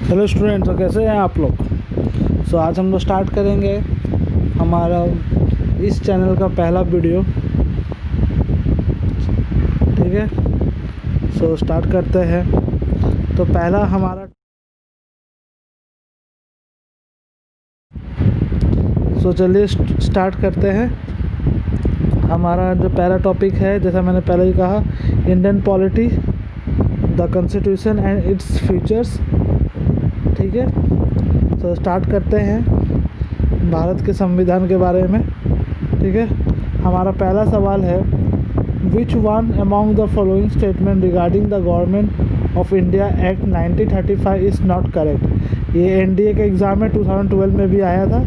Hello students, तो कैसे हैं आप लोग। आज हम लोग स्टार्ट करेंगे हमारा इस चैनल का पहला वीडियो। ठीक है, स्टार्ट करते हैं। तो पहला हमारा चलिए स्टार्ट करते हैं। हमारा जो पहला टॉपिक है, जैसा मैंने पहले ही कहा, Indian polity, the constitution and its features. ठीक है, स्टार्ट करते हैं भारत के संविधान के बारे में। ठीक है, हमारा पहला सवाल है, which one among the following statement regarding the government of India act 1935 is not correct. ये एनडीए के एग्ज़ाम में 2012 में भी आया था।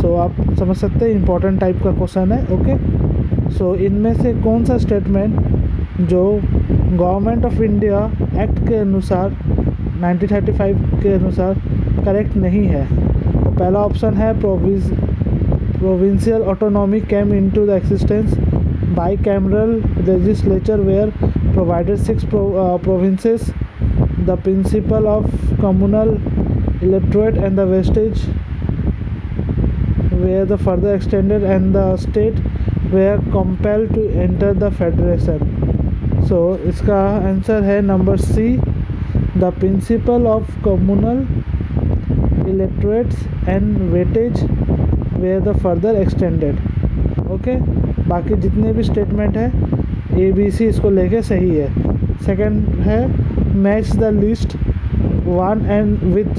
आप समझ सकते हैं, इंपॉर्टेंट टाइप का क्वेश्चन है। ओके, इनमें से कौन सा स्टेटमेंट जो गवर्नमेंट ऑफ इंडिया एक्ट के अनुसार 1935 के अनुसार करेक्ट नहीं है। तो पहला ऑप्शन है, provincial autonomy came into the existence bicameral legislature were provided 6 provinces, the principle of communal electorate and the vestige where the further extended and the state were compelled to enter the federation। इसका answer है number C, the principle of communal electorates and weightage were the further extended. Okay, बाकी जितने भी statement है A B C इसको लेके सही है। सेकंड है, match the list 1 and with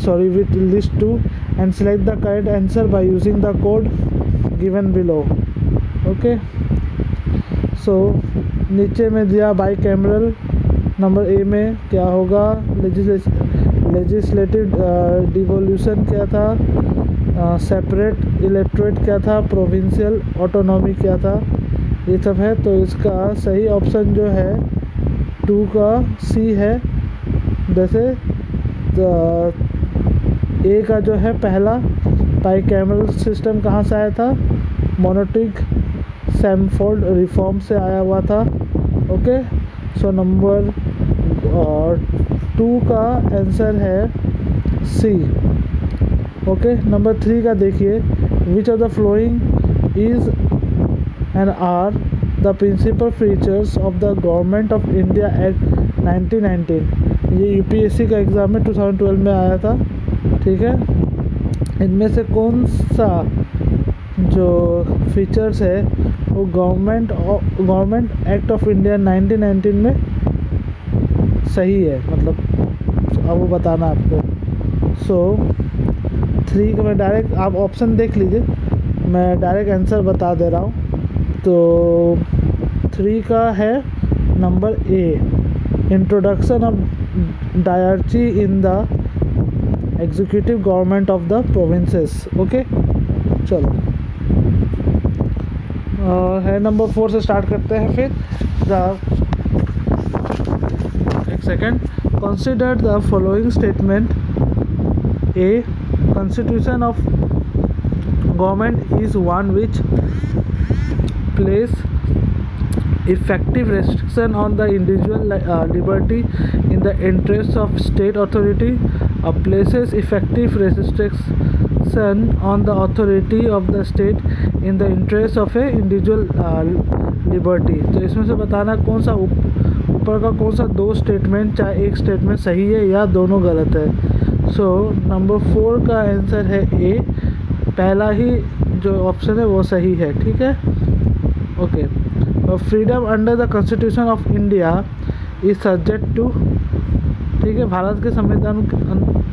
list 2 and select the correct answer by using the code given below। Okay, नीचे में दिया बाई कैमरल, नंबर ए में क्या होगा, लेजिस्लेटिव डिवोल्यूशन क्या था, सेपरेट इलेक्टोरेट क्या था, प्रोविंशियल ऑटोनॉमी क्या था, ये सब है। तो इसका सही ऑप्शन जो है 2 का सी है। जैसे ए का जो है पहला बाई कैमरल सिस्टम कहाँ से आया था, मोनोटिक सैमफोर्ड रिफॉर्म से आया हुआ था। ओके, नंबर 2 का आंसर है सी। ओके, नंबर 3 का देखिए, which of the following is and are the principal features of the government of India act 1919। ये यूपीएससी का एग्ज़ाम में 2012 में आया था। ठीक है, इनमें से कौन सा जो फीचर्स है वो गवर्नमेंट एक्ट ऑफ इंडिया 1919 में सही है, मतलब अब वो बताना आपको। 3 का मैं डायरेक्ट, आप ऑप्शन देख लीजिए, मैं डायरेक्ट आंसर बता दे रहा हूँ। तो 3 का है number A, introduction of dyarchy in the executive government of the provinces. Okay, चलो है नंबर 4 से स्टार्ट करते हैं। फिर एक second, consider the following statement. A, constitution of government is one which place effective restriction on the individual liberty in the interest of state authority, places effective restriction on the authority of the state in the interest of a individual liberty। तो इसमें से बताना कौन सा ऊपर का कौन सा 2 स्टेटमेंट, चाहे एक स्टेटमेंट सही है या दोनों गलत है। नंबर 4 का आंसर है ए, पहला ही जो ऑप्शन है वो सही है। ठीक है, okay. Freedom under the constitution of India is subject to. ठीक है, भारत के संविधान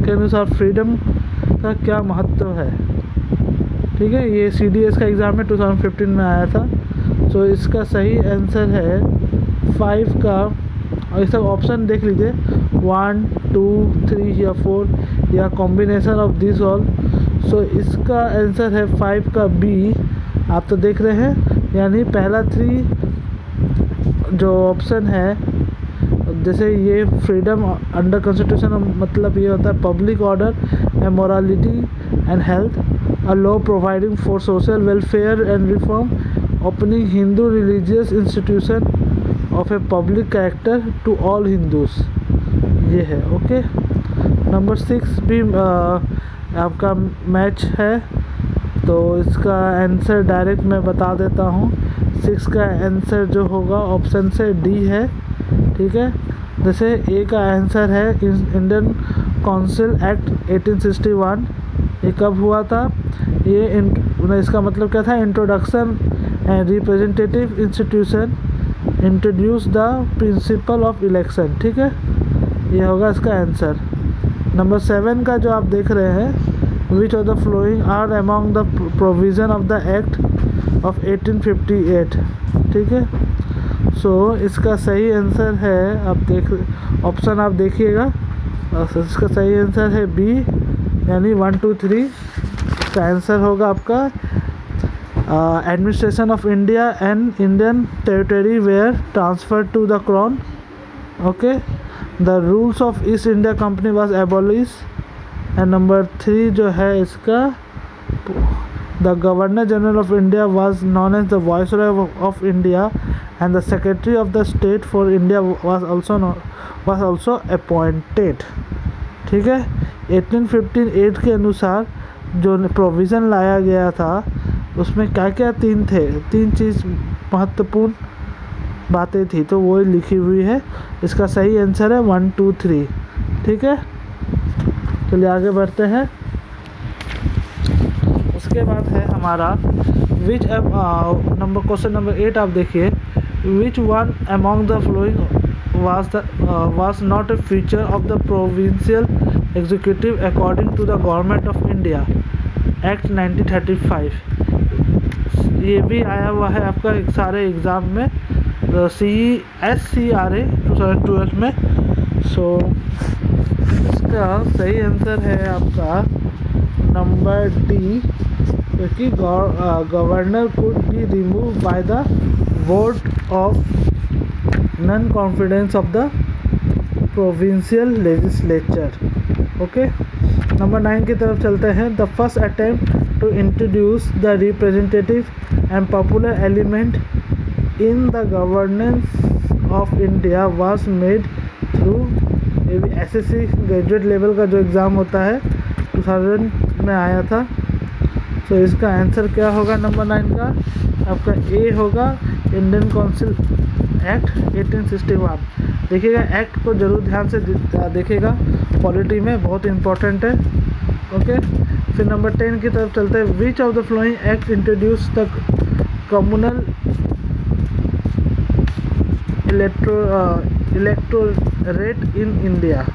के अनुसार फ्रीडम का क्या महत्व है। ठीक है, ये CDS का एग्ज़ाम में 2015 में आया था। इसका सही आंसर है 5 का, और इसका ऑप्शन देख लीजिए, 1, 2, 3 या 4 या कॉम्बिनेशन ऑफ दिस ऑल। इसका आंसर है 5 का बी। आप तो देख रहे हैं, यानी पहला 3 जो ऑप्शन है, जैसे ये फ्रीडम अंडर कॉन्स्टिट्यूशन मतलब ये होता है public order and morality and health, a law providing for social welfare and reform, opening Hindu religious institution of a public character to all Hindus, ये है। ओके, नंबर 6 भी आपका मैच है, तो इसका आंसर डायरेक्ट मैं बता देता हूँ। 6 का आंसर जो होगा ऑप्शन से डी है, ठीक है। जैसे ए का आंसर है इंडियन काउंसिल एक्ट 1861। ये कब हुआ था? ये इसका मतलब क्या था? Introduction and representative institution introduce the principle of election, ठीक है। ये होगा इसका आंसर। नंबर 7 का जो आप देख रहे हैं, which of the following are among the provision of the act of 1858, ठीक है। सो इसका सही आंसर है, आप देख ऑप्शन आप देखिएगा, इसका सही आंसर है बी, यानी 1 2 3। इसका आंसर होगा आपका administration of India and Indian territory were transfer to the crown, okay. The rules of East India company was abolish. And number 3 जो है इसका, the governor general of India was known as the viceroy of India and the secretary of the state for India was also appointed, ठीक है। 1858 के अनुसार जो provision लाया गया था, उसमें क्या क्या तीन चीज़ महत्वपूर्ण बातें थी, तो वो लिखी हुई है। इसका सही आंसर है 1 2 3, ठीक है। चलिए आगे बढ़ते हैं। उसके बाद है हमारा विच क्वेश्चन नंबर 8 आप देखिए, which one among the flowing was not a feature of the provincial executive according to the government of India Act 1935। ये भी आया हुआ है आपका सारे एग्ज़ाम में, SCRA 2012 में। सो इसका सही आंसर है आपका नंबर डी, क्योंकि governor could be remove by the vote of no confidence of the provincial legislature, okay. Number 9 की तरफ चलते हैं। The first attempt to introduce the representative and popular element in the governance of India was made through, ये भी SSC graduate level का जो exam होता है 2000 में आया था। तो इसका आंसर क्या होगा नंबर 9 का? आपका ए होगा, इंडियन काउंसिल एक्ट 1861। देखिएगा, एक्ट को जरूर ध्यान से देखिएगा, पॉलिटी में बहुत इंपॉर्टेंट है, ओके। फिर नंबर 10 की तरफ चलते हैं। Which of the following act introduce the communal electorate in India?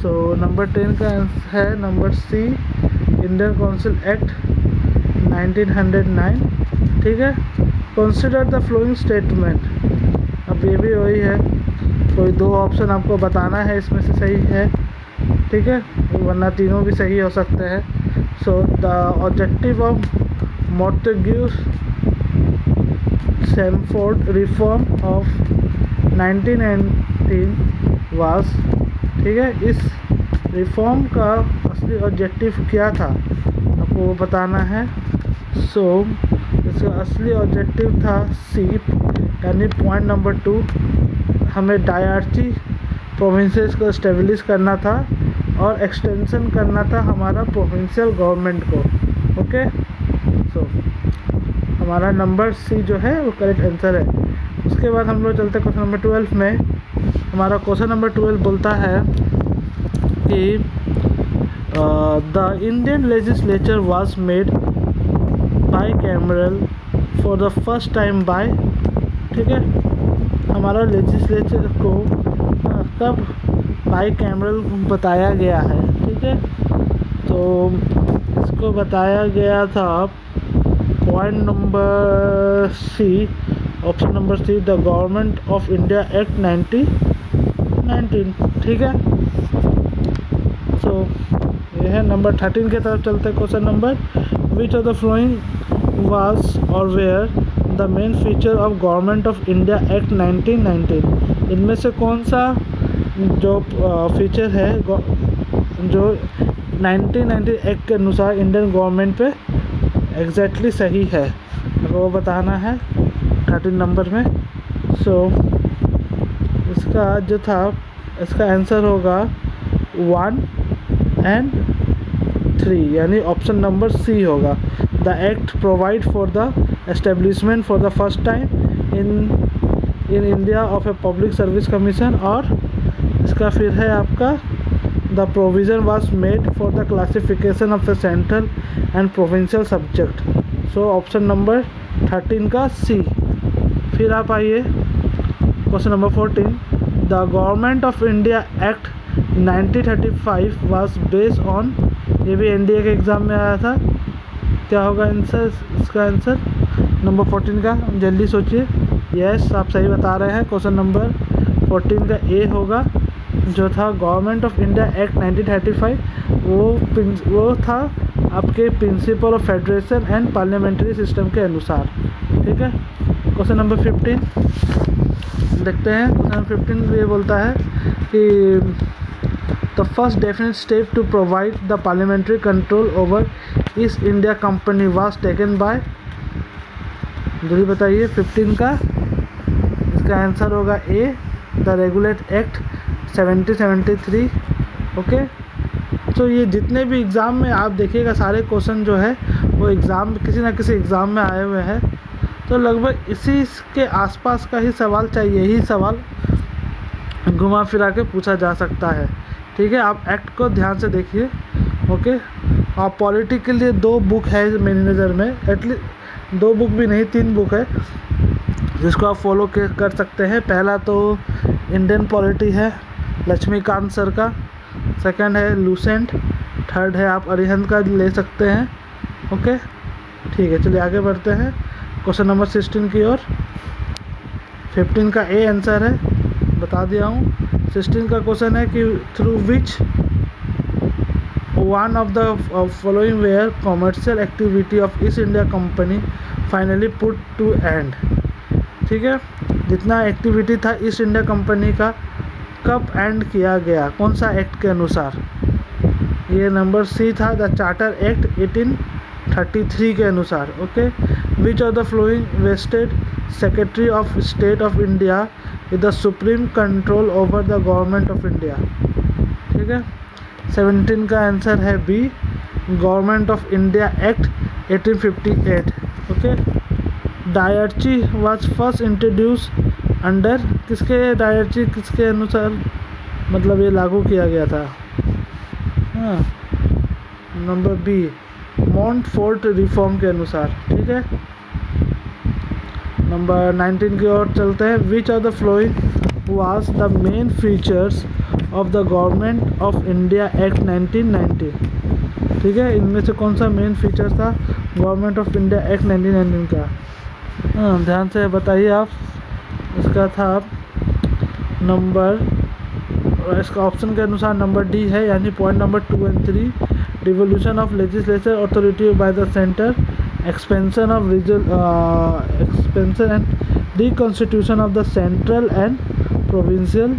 So number 10 का आंसर है number C, Indian council act 1909, ठीक है। कंसिडर द फ्लोइंग स्टेटमेंट, अब ये भी वही है, कोई 2 ऑप्शन आपको बताना है इसमें से सही है, ठीक है, वरना तीनों भी सही हो सकते हैं। So the objective of Montagu Chelmsford reform of 1919 was, ठीक है। इस रिफॉर्म का असली ऑब्जेक्टिव क्या था आपको वो बताना है। सो इसका असली ऑब्जेक्टिव था सी, यानी पॉइंट नंबर 2, हमें डायarchy प्रोविंसेस को इस्टेब्लिश करना था और एक्सटेंशन करना था हमारा प्रोविंशियल गवर्नमेंट को, ओके। सो हमारा नंबर सी जो है वो करेक्ट आंसर है। उसके बाद हम लोग चलते हैं क्वेश्चन नंबर 12 में। हमारा क्वेश्चन नंबर 12 बोलता है कि the Indian legislature was made bicameral for the first time by, ठीक है। हमारा लेजिस्लेचर को कब बाईकैमरल बताया गया है, ठीक है। तो इसको बताया गया था point number C, option number C, the government of India act 1919, ठीक है। सो ये है नंबर 13 के तरफ चलते हैं। Question number, which of the following was or were the main feature of government of India act 1919? इनमें से कौन सा जो फीचर है जो 1919 एक्ट के अनुसार इंडियन गवर्नमेंट पे एग्जैक्टली सही है, अगर वो बताना है 13 नंबर में। सो इसका जो था इसका आंसर होगा 1 and 3, यानी ऑप्शन नंबर सी होगा। The act provide for the establishment for the first time in India of a public service commission, और इसका फिर है आपका the provision was made for the classification of the central and provincial subject. So option number 13 का सी। फिर आप आइए question number 14। The government of India act 1935 was based on, ये भी एनडीए के एग्ज़ाम में आया था। क्या होगा आंसर, इसका आंसर नंबर 14 का, जल्दी सोचिए। यस, आप सही बता रहे हैं। क्वेश्चन नंबर 14 का ए होगा, जो था गवर्नमेंट ऑफ इंडिया एक्ट 1935, वो था आपके principle of federation and parliamentary system के अनुसार। ठीक है, क्वेश्चन नंबर 15 देखते हैं। क्वेश्चन नंबर 15 ये बोलता है कि the first definite step to provide the parliamentary control over East India company was taken by, जल्दी बताइए 15 का। इसका आंसर होगा A, the regulate act 1773। Okay, तो ये जितने भी एग्ज़ाम में आप देखिएगा सारे क्वेश्चन जो है वो एग्ज़ाम किसी ना किसी एग्ज़ाम में आए हुए हैं, तो लगभग इसी के आसपास का ही सवाल चाहिए, यही सवाल घुमा फिरा के पूछा जा सकता है। ठीक है, आप एक्ट को ध्यान से देखिए। ओके, और पॉलिटी के लिए 2 बुक है मेरी नज़र में, एटलीस्ट 2 बुक भी नहीं 3 बुक है जिसको आप फॉलो कर सकते हैं। पहला तो इंडियन पॉलिटी है लक्ष्मीकांत सर का, सेकंड है लूसेंट, थर्ड है आप अरिहंत का ले सकते हैं। ओके, ठीक है, चलिए आगे बढ़ते हैं क्वेश्चन नंबर 16 की ओर। 15 का ए आंसर है, बता दिया हूँ। 16 का क्वेश्चन है कि through which one of the following were commercial activity of East India company finally put to end. ठीक है, जितना एक्टिविटी था ईस्ट इंडिया कंपनी का कब एंड किया गया, कौन सा एक्ट के अनुसार? ये नंबर सी था, द चार्टर एक्ट 1833 के अनुसार। Okay, which of the following vested secretary of state of India with the supreme control over the government of India. ठीक है, 17 का आंसर है B, government of India act 1858। Okay, dyarchy was first introduce under, किसके dyarchy किसके अनुसार मतलब ये लागू किया गया था? हाँ, नंबर बी, मॉन्टफोर्ट रिफॉर्म के अनुसार। ठीक है, नंबर 19 की ओर चलते हैं। Which of the following was the main features of the government of India act 1990। ठीक है, इनमें से कौन सा मेन फीचर था गवर्नमेंट ऑफ इंडिया एक्ट 1919 का? हाँ, ध्यान से बताइए आप। इसका था नंबर, इसका ऑप्शन के अनुसार नंबर डी है, यानी point number 2 and 3, devolution of legislature authority by the centre, expansion of expansion and reconstitution of the central and provincial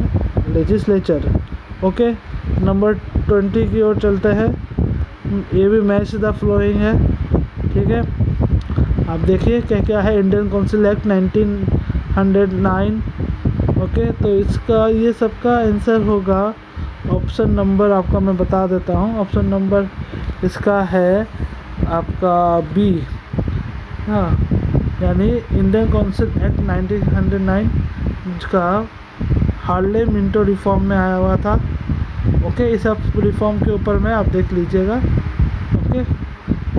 legislature. Okay, number 20 की ओर चलते हैं। ये भी मैच द फ्लोइंग है। ठीक है, आप देखिए क्या क्या है। Indian council act 1909। ओके, तो इसका ये सबका आंसर होगा ऑप्शन नंबर, आपका मैं बता देता हूँ। ऑप्शन नंबर इसका है आपका बी। हाँ, यानी इंडियन काउंसिल एक्ट 1909 का हार्ले मिंटो रिफॉर्म में आया हुआ था। ओके, इस सब रिफॉर्म के ऊपर में आप देख लीजिएगा। ओके,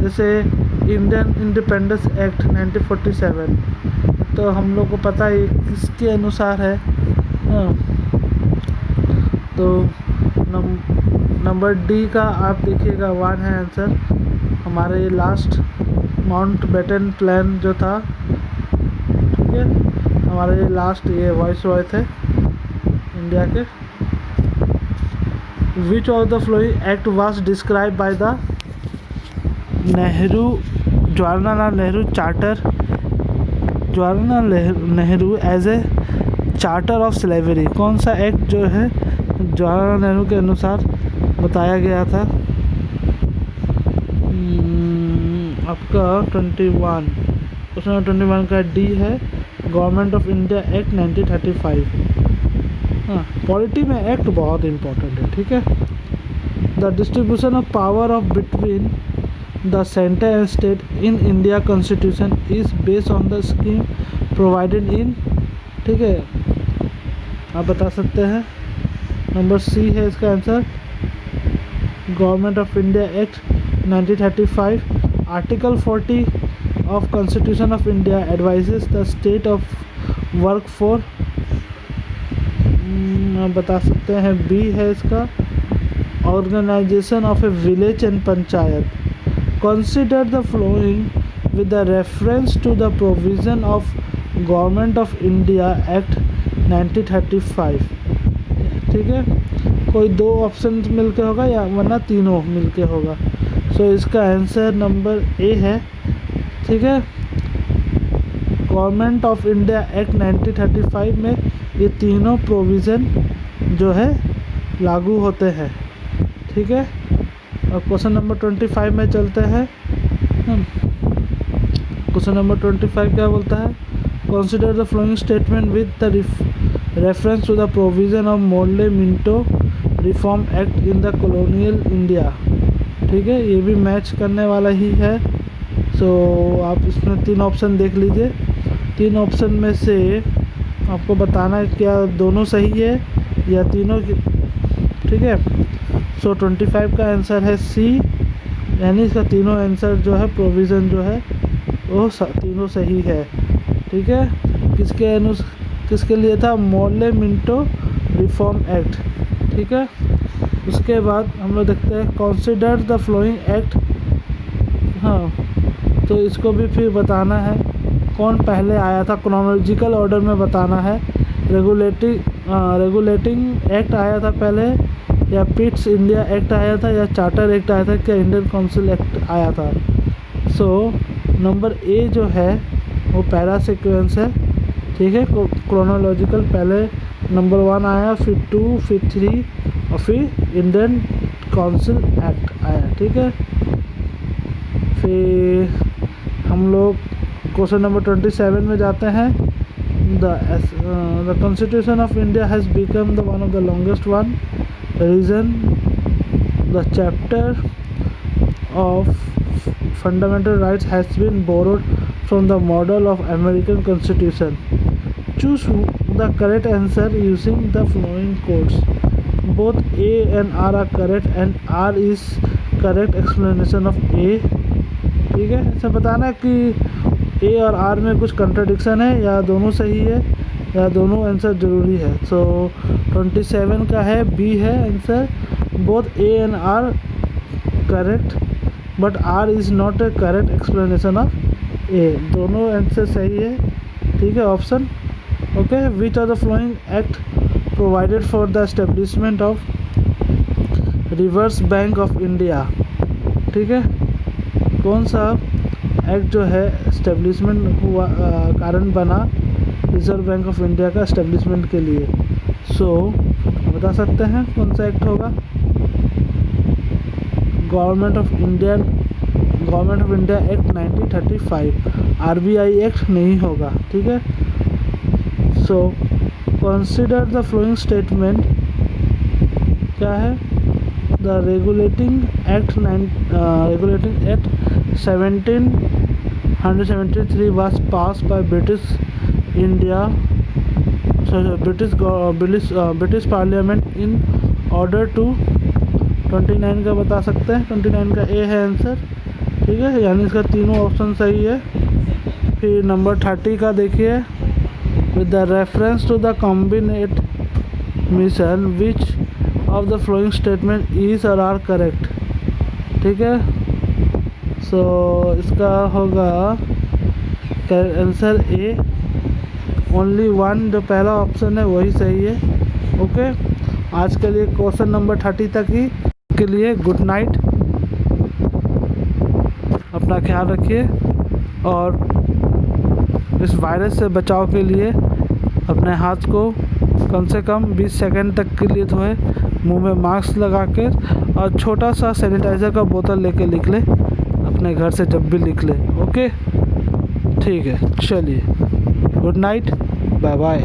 जैसे इंडियन इंडिपेंडेंस एक्ट 1947, तो हम लोग को पता है किसके अनुसार है। हाँ, तो नंबर डी का आप देखिएगा 1 है आंसर। हमारे लास्ट माउंटबेटन प्लान जो था, ठीक है, हमारे लास्ट ये वॉइस रॉय थे इंडिया के। Which of the following act was describe by the Jawaharlal Nehru charter, Jawaharlal Nehru as a charter of slavery. कौन सा एक्ट जो है जवाहरलाल नेहरू के अनुसार बताया गया था? आपका 21, क्वेश्चन 21 का डी है, गवर्नमेंट ऑफ इंडिया एक्ट 1935। हाँ, पॉलिटी में एक्ट बहुत इम्पोर्टेंट है, ठीक है। The distribution of power of between the centre and state in India constitution is based on the scheme provided in, ठीक है, आप बता सकते हैं। नंबर सी है इसका answer, government of India act 1935। Article 40 of constitution of India advises the state of work for, आप बता सकते हैं बी है इसका, organisation of a village and panchayat. Consider the following with the reference to the provision of government of India act 1935, ठीक है। कोई दो ऑप्शन मिलके होगा या वरना तीनों मिलके होगा। सो इसका आंसर नंबर ए है, ठीक है। गवर्नमेंट ऑफ इंडिया एक्ट 1935 में ये तीनों प्रोविज़न जो है लागू होते हैं, ठीक है। और क्वेश्चन नंबर 25 में चलते हैं। क्वेश्चन नंबर 25 क्या बोलता है, consider the following statement with the reference to the provision of Morley Minto reform act in the colonial India, ठीक है। ये भी मैच करने वाला ही है। सो आप इसमें तीन ऑप्शन देख लीजिए, तीन ऑप्शन में से आपको बताना है क्या दोनों सही है या तीनों, ठीक है। सो 25 का आंसर है सी, यानी इसका तीनों आंसर जो है प्रोविज़न जो है वो तीनों सही है, ठीक है। किसके लिए था, मोर्ले मिंटो रिफॉर्म एक्ट, ठीक है। उसके बाद हम लोग देखते हैं कंसिडर द फ्लोइंग एक्ट, हाँ, तो इसको भी फिर बताना है कौन पहले आया था, क्रोनोलॉजिकल ऑर्डर में बताना है। रेगुलेटिंग एक्ट आया था पहले, या पिट्स इंडिया एक्ट आया था, या चार्टर एक्ट आया था, क्या इंडियन काउंसिल एक्ट आया था। सो नंबर ए जो है वो पहला सीक्वेंस है, ठीक है। क्रोनोलॉजिकल पहले नंबर 1 आया, फिर 2, फिर 3 और फिर इंडियन काउंसिल एक्ट आया, ठीक है। फिर हम लोग क्वेश्चन नंबर 27 में जाते हैं। The constitution of India has become the one of the longest one, reason the chapter of fundamental rights has been borrowed from the model of American constitution. Choose the correct answer using the following codes. Both A and R are correct and R is correct explanation of A, ठीक है। इसे बताना है कि A और R में कुछ contradiction है या दोनों सही है या दोनों आंसर ज़रूरी है। सो 27 का है बी है answer, both A and R correct but R is not a correct explanation of A, दोनों आंसर सही है, ठीक है, option okay. Which are the following act provided for the establishment of reserve bank of India, ठीक है। कौन सा act जो है एस्टेब्लिशमेंट हुआ कारण बना रिजर्व बैंक ऑफ इंडिया का एस्टेब्लिशमेंट के लिए। सो बता सकते हैं कौन सा एक्ट होगा, government of India act 1935, RBI act नहीं होगा, ठीक है। So consider the following statement क्या है, the regulating act 1773 was passed by British Parliament in order to 29 का बता सकते हैं, 29 का ए है आंसर, ठीक है, यानी इसका तीनों ऑप्शन सही है। फिर नंबर 30 का देखिए, with the reference to the cabinet mission which of the following statement is or are correct, ठीक है। सो इसका होगा आंसर ए, ओनली वन, जो पहला ऑप्शन है वही सही है, ओके। आज के लिए क्वेश्चन नंबर 30 तक ही के लिए गुड नाइट, अपना ख्याल रखिए और इस वायरस से बचाव के लिए अपने हाथ को कम से कम 20 सेकंड तक के लिए धोए, मुंह में मास्क लगा कर और छोटा सा सैनिटाइज़र का बोतल लेके निकले अपने घर से जब भी निकले, ओके, ठीक है। चलिए गुड नाइट, बाय बाय।